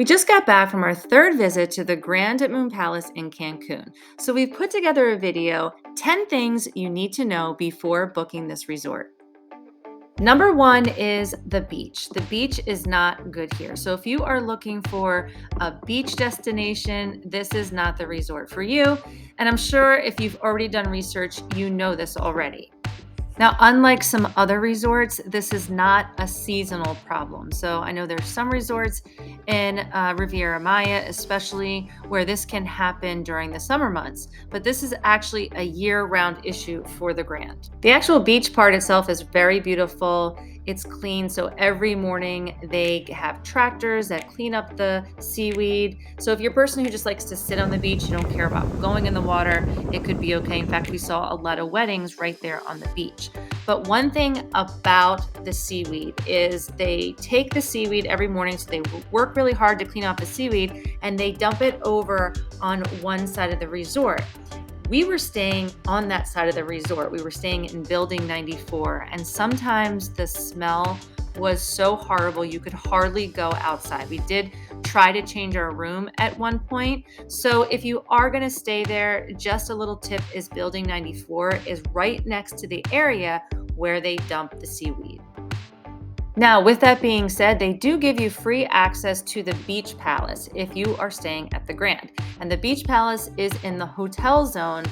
We just got back from our third visit to the Grand Moon Palace in Cancun. So we've put together a video 10 things you need to know before booking this resort. Number one is the beach. The beach is not good here. So if you are looking for a beach destination, this is not the resort for you. And I'm sure if you've already done research, you know this already. Now, unlike some other resorts, this is not a seasonal problem. So I know there's some resorts in Riviera Maya, especially where this can happen during the summer months, but this is actually a year-round issue for the Grand. The actual beach part itself is very beautiful. It's clean, so every morning they have tractors that clean up the seaweed. So if you're a person who just likes to sit on the beach, you don't care about going in the water, it could be okay. In fact, we saw a lot of weddings right there on the beach. But one thing about the seaweed is they take the seaweed every morning, so they work really hard to clean off the seaweed, and they dump it over on one side of the resort. We were staying on that side of the resort. We were staying in Building 94, and sometimes the smell was so horrible you could hardly go outside. We did try to change our room at one point. So if you are going to stay there, just a little tip is Building 94 is right next to the area where they dump the seaweed. Now, with that being said, they do give you free access to the Beach Palace if you are staying at the Grand. And the Beach Palace is in the hotel zone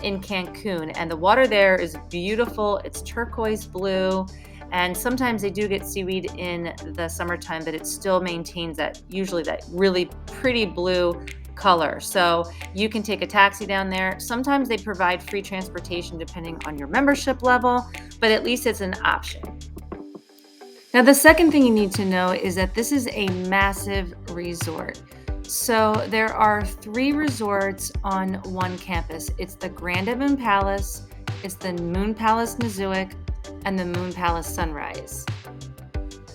in Cancun. And the water there is beautiful. It's turquoise blue. And sometimes they do get seaweed in the summertime, but it still maintains usually that really pretty blue color. So you can take a taxi down there. Sometimes they provide free transportation depending on your membership level, but at least it's an option. Now, the second thing you need to know is that this is a massive resort. So there are 3 resorts on one campus. It's the Grand Moon Palace, it's the Moon Palace Nizuik, and the Moon Palace Sunrise.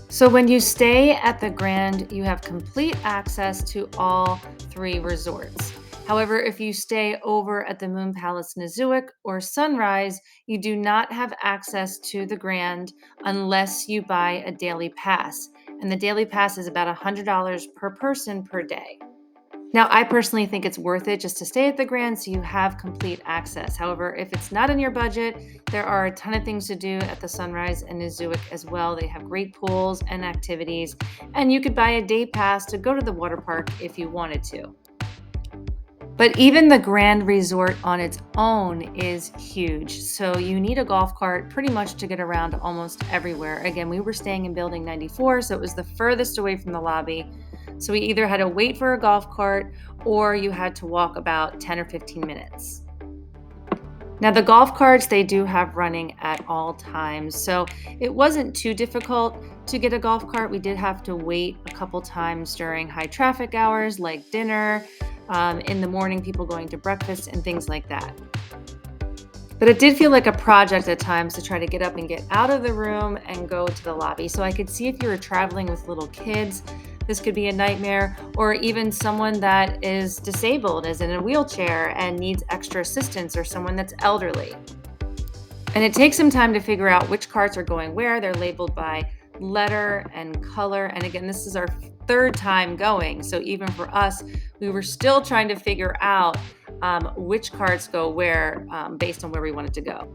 So when you stay at the Grand, you have complete access to all 3 resorts. However, if you stay over at the Moon Palace Nizuik or Sunrise, you do not have access to the Grand unless you buy a daily pass. And the daily pass is about $100 per person per day. Now, I personally think it's worth it just to stay at the Grand so you have complete access. However, if it's not in your budget, there are a ton of things to do at the Sunrise and Nizuik as well. They have great pools and activities, and you could buy a day pass to go to the Waterpark if you wanted to. But even the Grand Resort on its own is huge. So you need a golf cart pretty much to get around almost everywhere. Again, we were staying in Building 94, so it was the furthest away from the lobby. So we either had to wait for a golf cart or you had to walk about 10 or 15 minutes. Now, the golf carts, they do have running at all times. So it wasn't too difficult to get a golf cart. We did have to wait a couple times during high traffic hours like dinner, in the morning, people going to breakfast and things like that. But it did feel like a project at times to try to get up and get out of the room and go to the lobby. So I could see if you were traveling with little kids, this could be a nightmare, or even someone that is disabled, is in a wheelchair and needs extra assistance, or someone that's elderly. And it takes some time to figure out which carts are going where. They're labeled by letter and color. And again, this is our 3rd time going. So even for us, we were still trying to figure out which carts go where based on where we wanted to go.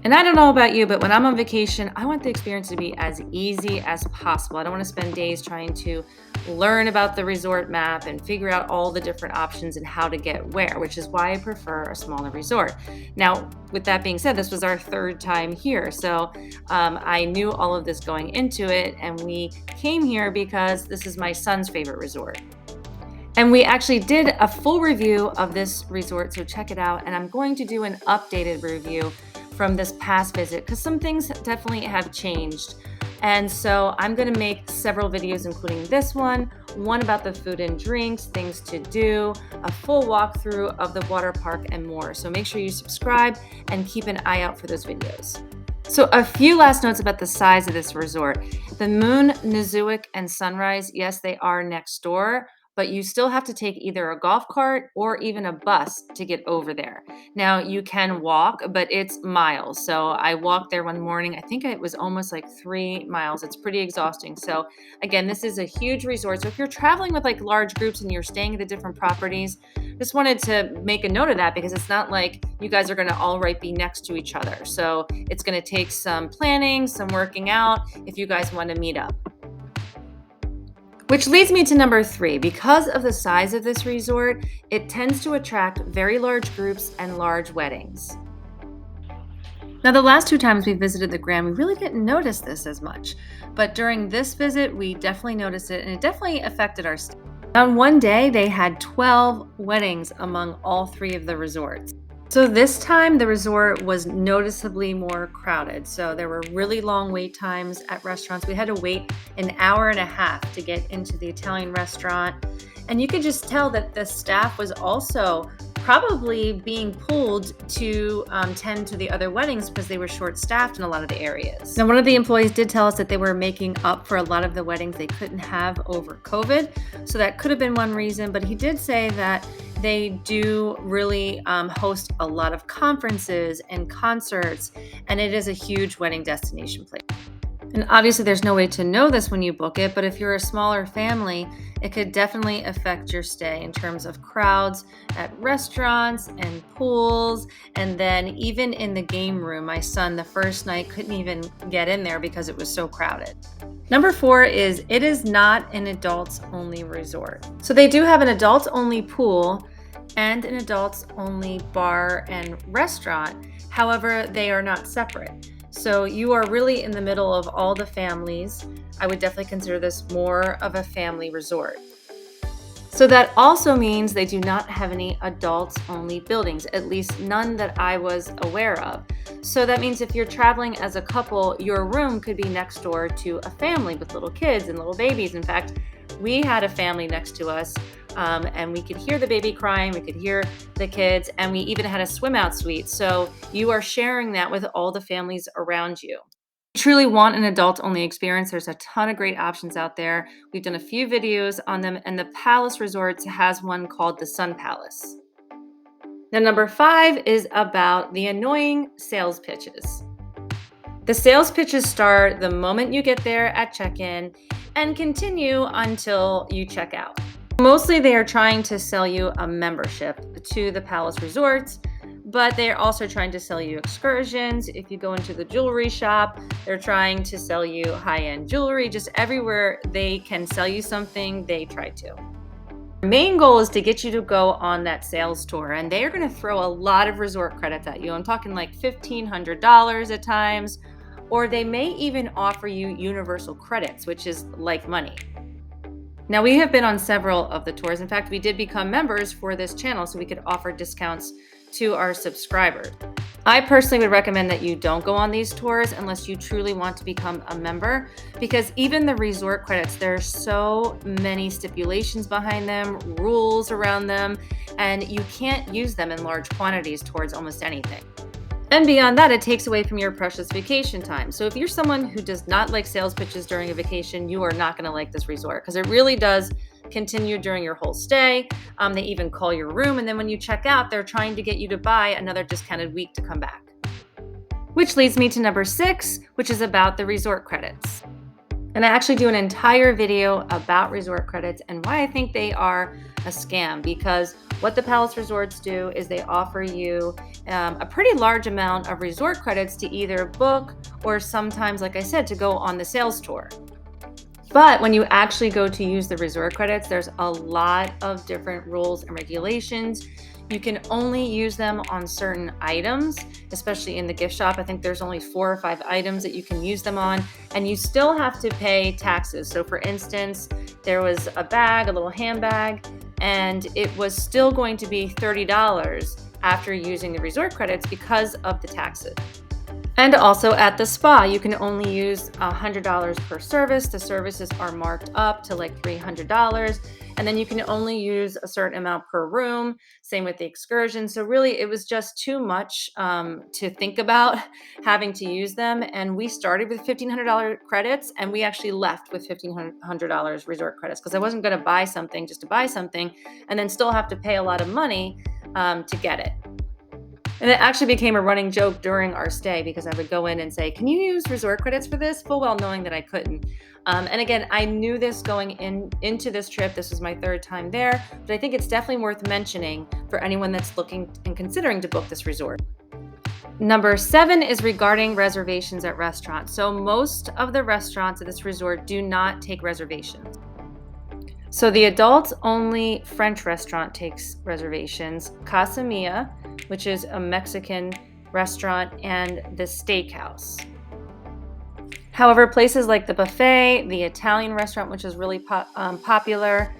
And I don't know about you, but when I'm on vacation, I want the experience to be as easy as possible. I don't want to spend days trying to learn about the resort map and figure out all the different options and how to get where, which is why I prefer a smaller resort. Now, with that being said, this was our 3rd time here. So I knew all of this going into it, and we came here because this is my son's favorite resort. And we actually did a full review of this resort, so check it out. And I'm going to do an updated review from this past visit because some things definitely have changed. And so I'm going to make several videos, including this one about the food and drinks, things to do, a full walkthrough of the water park, and more. So make sure you subscribe and keep an eye out for those videos. So a few last notes about the size of this resort. The Moon, Nizuik, and Sunrise, yes, they are next door, but you still have to take either a golf cart or even a bus to get over there. Now, you can walk, but it's miles. So I walked there one morning. I think it was almost like 3 miles. It's pretty exhausting. So again, this is a huge resort. So if you're traveling with like large groups and you're staying at the different properties, just wanted to make a note of that because it's not like you guys are going to all right be next to each other. So it's going to take some planning, some working out if you guys want to meet up. Which leads me to number 3. Because of the size of this resort, it tends to attract very large groups and large weddings. Now, the last 2 times we visited the Grand, we really didn't notice this as much. But during this visit, we definitely noticed it, and it definitely affected our stay. On one day, they had 12 weddings among all 3 of the resorts. So this time, the resort was noticeably more crowded. So there were really long wait times at restaurants. We had to wait an hour and a half to get into the Italian restaurant. And you could just tell that the staff was also probably being pulled to tend to the other weddings because they were short-staffed in a lot of the areas. Now, one of the employees did tell us that they were making up for a lot of the weddings they couldn't have over COVID. So that could have been one reason, but he did say that they do really host a lot of conferences and concerts, and it is a huge wedding destination place. And obviously there's no way to know this when you book it, but if you're a smaller family, it could definitely affect your stay in terms of crowds at restaurants and pools. And then even in the game room, my son, the first night, couldn't even get in there because it was so crowded. Number 4 is it is not an adults-only resort. So they do have an adults-only pool and an adults-only bar and restaurant. However, they are not separate. So you are really in the middle of all the families. I would definitely consider this more of a family resort. So that also means they do not have any adults-only buildings, at least none that I was aware of. So that means if you're traveling as a couple, your room could be next door to a family with little kids and little babies. In fact, we had a family next to us, and we could hear the baby crying, we could hear the kids, and we even had a swim out suite. So you are sharing that with all the families around you. If you truly want an adult-only experience, there's a ton of great options out there. We've done a few videos on them, and the Palace Resorts has one called the Sun Palace. Now, number 5 is about the annoying sales pitches. The sales pitches start the moment you get there at check-in and continue until you check out. Mostly they are trying to sell you a membership to the Palace Resorts, but they're also trying to sell you excursions. If you go into the jewelry shop, they're trying to sell you high-end jewelry. Just everywhere they can sell you something, they try to. The main goal is to get you to go on that sales tour, and they are going to throw a lot of resort credits at you. I'm talking like $1,500 at times, or they may even offer you universal credits, which is like money. Now, we have been on several of the tours. In fact, we did become members for this channel so we could offer discounts to our subscribers. I personally would recommend that you don't go on these tours unless you truly want to become a member, because even the resort credits, there are so many stipulations behind them, rules around them, and you can't use them in large quantities towards almost anything. And beyond that, it takes away from your precious vacation time. So if you're someone who does not like sales pitches during a vacation, you are not going to like this resort because it really does continue during your whole stay. They even call your room, and then when you check out, they're trying to get you to buy another discounted week to come back. Which leads me to number 6, which is about the resort credits. And I actually do an entire video about resort credits and why I think they are a scam, because what the Palace Resorts do is they offer you a pretty large amount of resort credits to either book or sometimes, like I said, to go on the sales tour. But when you actually go to use the resort credits, there's a lot of different rules and regulations. You can only use them on certain items, especially in the gift shop. I think there's only 4 or 5 items that you can use them on, and you still have to pay taxes. So for instance, there was a bag, a little handbag, and it was still going to be $30 after using the resort credits because of the taxes. And also at the spa, you can only use $100 per service. The services are marked up to like $300. and then you can only use a certain amount per room. Same with the excursion. So really, it was just too much to think about having to use them. And we started with $1,500 credits, and we actually left with $1,500 resort credits because I wasn't going to buy something just to buy something and then still have to pay a lot of money to get it. And it actually became a running joke during our stay because I would go in and say, "Can you use resort credits for this?" Full well knowing that I couldn't. And again, I knew this going into this trip. This was my third time there, but I think it's definitely worth mentioning for anyone that's looking and considering to book this resort. Number 7 is regarding reservations at restaurants. So most of the restaurants at this resort do not take reservations. So the adults-only French restaurant takes reservations, Casa Mia, which is a Mexican restaurant, and the steakhouse. However, places like the buffet, the Italian restaurant, which is really popular,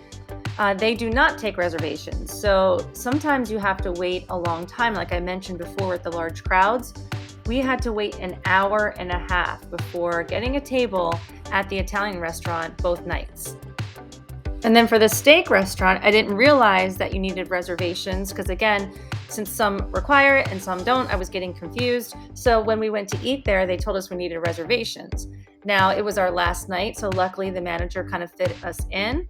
they do not take reservations. So sometimes you have to wait a long time. Like I mentioned before with the large crowds, we had to wait an hour and a half before getting a table at the Italian restaurant both nights. And then for the steak restaurant, I didn't realize that you needed reservations because, again, since some require it and some don't, I was getting confused. So when we went to eat there, they told us we needed reservations. Now, it was our last night, so luckily the manager kind of fit us in.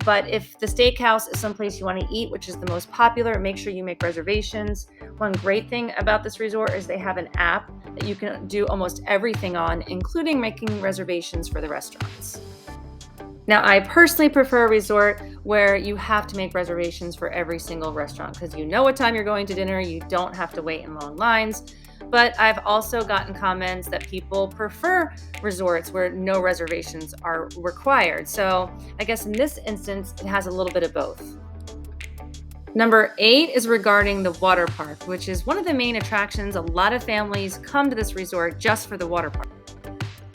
But if the steakhouse is someplace you want to eat, which is the most popular, make sure you make reservations. One great thing about this resort is they have an app that you can do almost everything on, including making reservations for the restaurants. Now, I personally prefer a resort where you have to make reservations for every single restaurant because you know what time you're going to dinner. You don't have to wait in long lines. But I've also gotten comments that people prefer resorts where no reservations are required. So I guess in this instance, it has a little bit of both. Number 8 is regarding the water park, which is one of the main attractions. A lot of families come to this resort just for the water park.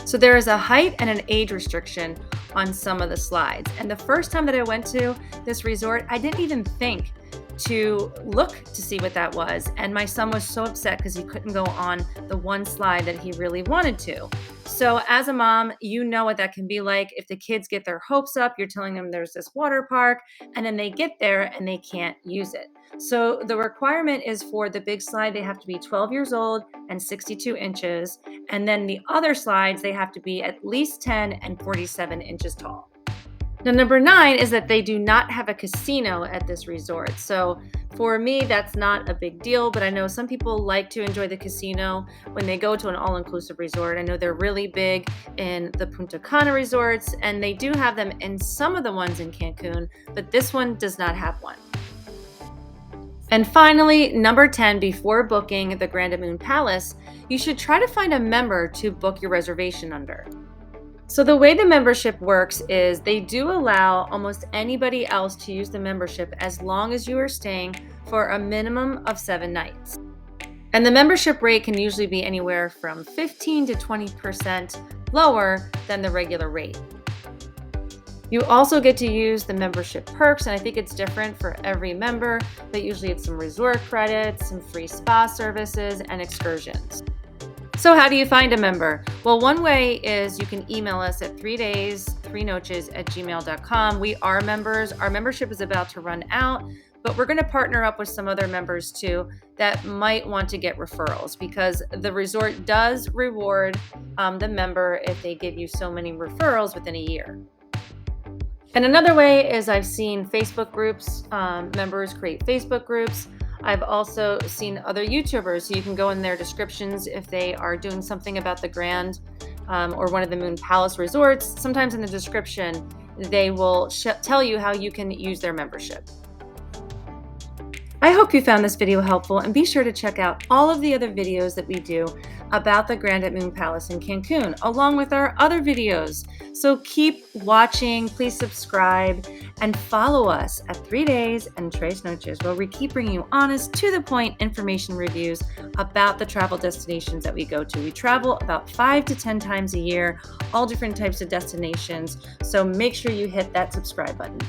So there is a height and an age restriction on some of the slides. And the first time that I went to this resort, I didn't even think to look to see what that was. And my son was so upset because he couldn't go on the one slide that he really wanted to. So as a mom, you know what that can be like. If the kids get their hopes up, you're telling them there's this water park, and then they get there and they can't use it. So the requirement is for the big slide, they have to be 12 years old and 62 inches. And then the other slides, they have to be at least 10 and 47 inches tall. Now, number 9 is that they do not have a casino at this resort. So for me, that's not a big deal, but I know some people like to enjoy the casino when they go to an all-inclusive resort. I know they're really big in the Punta Cana resorts, and they do have them in some of the ones in Cancun, but this one does not have one. And finally, number 10, before booking the Grand Moon Palace, you should try to find a member to book your reservation under. So the way the membership works is they do allow almost anybody else to use the membership as long as you are staying for a minimum of 7 nights. And the membership rate can usually be anywhere from 15 to 20% lower than the regular rate. You also get to use the membership perks, and I think it's different for every member, but usually it's some resort credits, some free spa services, and excursions. So how do you find a member? Well, one way is you can email us at 3days3noches@gmail.com. We are members. Our membership is about to run out, but we're going to partner up with some other members too that might want to get referrals because the resort does reward the member if they give you so many referrals within a year. And another way is I've seen Facebook groups, members create Facebook groups. I've also seen other YouTubers, so you can go in their descriptions if they are doing something about the Grand or one of the Moon Palace resorts. Sometimes in the description, they will tell you how you can use their membership. I hope you found this video helpful, and be sure to check out all of the other videos that we do about the Grand Moon Palace in Cancun, along with our other videos. So keep watching, please subscribe, and follow us at 3 Days and 3 Noches, where we keep bringing you honest, to-the-point information reviews about the travel destinations that we go to. We travel about 5 to 10 times a year, all different types of destinations, so make sure you hit that subscribe button.